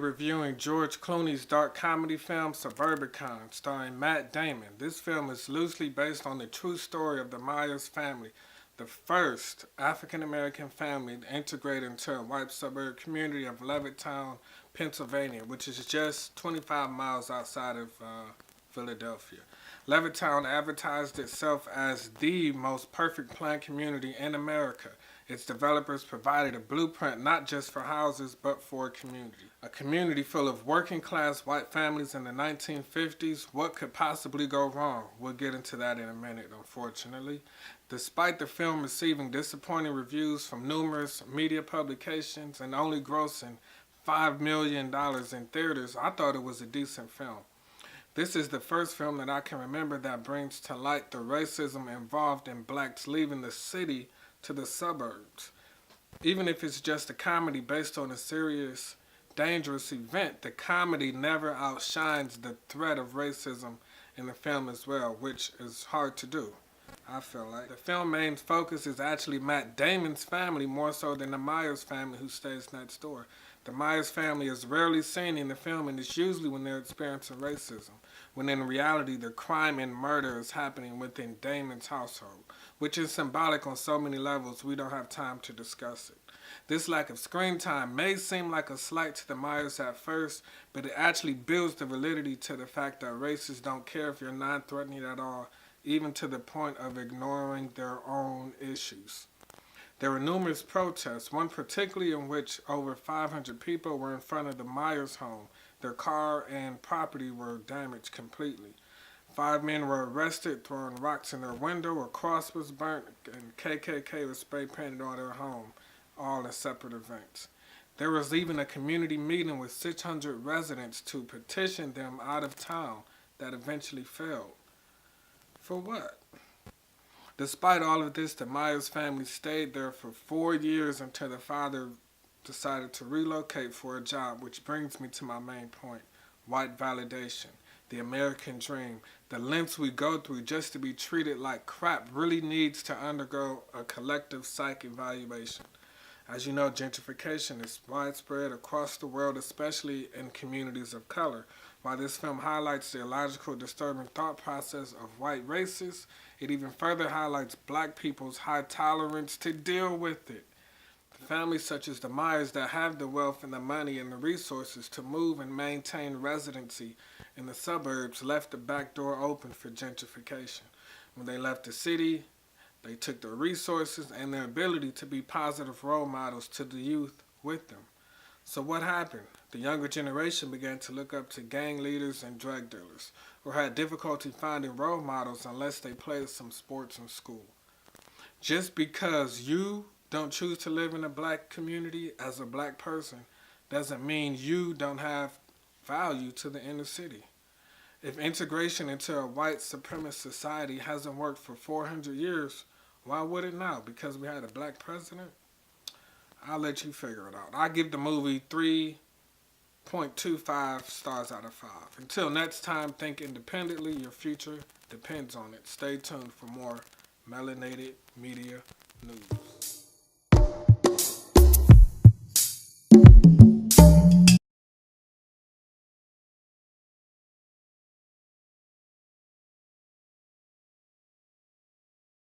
reviewing George Clooney's dark comedy film Suburbricon, starring Matt Damon. This film is loosely based on the true story of the Myers family, the first African-American family to integrate into a white suburb community of Levittown, Pennsylvania, which is just 25 miles outside of Philadelphia. Levittown advertised itself as the most perfect planned community in America. Its developers provided a blueprint not just for houses, but for a community. A community full of working-class white families in the 1950s. What could possibly go wrong? We'll get into that in a minute, unfortunately. Despite the film receiving disappointing reviews from numerous media publications and only grossing $5 million in theaters, I thought it was a decent film. This is the first film that I can remember that brings to light the racism involved in blacks leaving the city to the suburbs. Even if it's just a comedy based on a serious, dangerous event, the comedy never outshines the threat of racism in the film as well, which is hard to do, I feel like. The film's main focus is actually Matt Damon's family more so than the Myers family who stays next door. The Myers family is rarely seen in the film, and it's usually when they're experiencing racism, when in reality the crime and murder is happening within Damon's household, which is symbolic on so many levels we don't have time to discuss it. This lack of screen time may seem like a slight to the Myers at first, but it actually builds the validity to the fact that racists don't care if you're non-threatening at all, even to the point of ignoring their own issues. There were numerous protests, one particularly in which over 500 people were in front of the Myers home. Their car and property were damaged completely. 5 men were arrested, throwing rocks in their window, a cross was burnt, and KKK was spray painted on their home, all in separate events. There was even a community meeting with 600 residents to petition them out of town that eventually failed. For what? Despite all of this, the Myers family stayed there for 4 years until the father decided to relocate for a job, which brings me to my main point: white validation, the American dream. The lengths we go through just to be treated like crap really needs to undergo a collective psych evaluation. As you know, gentrification is widespread across the world, especially in communities of color. While this film highlights the illogical, disturbing thought process of white racists, it even further highlights black people's high tolerance to deal with it. Families such as the Myers that have the wealth and the money and the resources to move and maintain residency in the suburbs left the back door open for gentrification. When they left the city, they took their resources and their ability to be positive role models to the youth with them. So what happened? The younger generation began to look up to gang leaders and drug dealers, or had difficulty finding role models unless they played some sports in school. Just because you don't choose to live in a black community as a black person doesn't mean you don't have value to the inner city. If integration into a white supremacist society hasn't worked for 400 years, why would it now? Because we had a black president? I'll let you figure it out. I give the movie 3.25 stars out of 5. Until next time, think independently. Your future depends on it. Stay tuned for more Melanated Media news.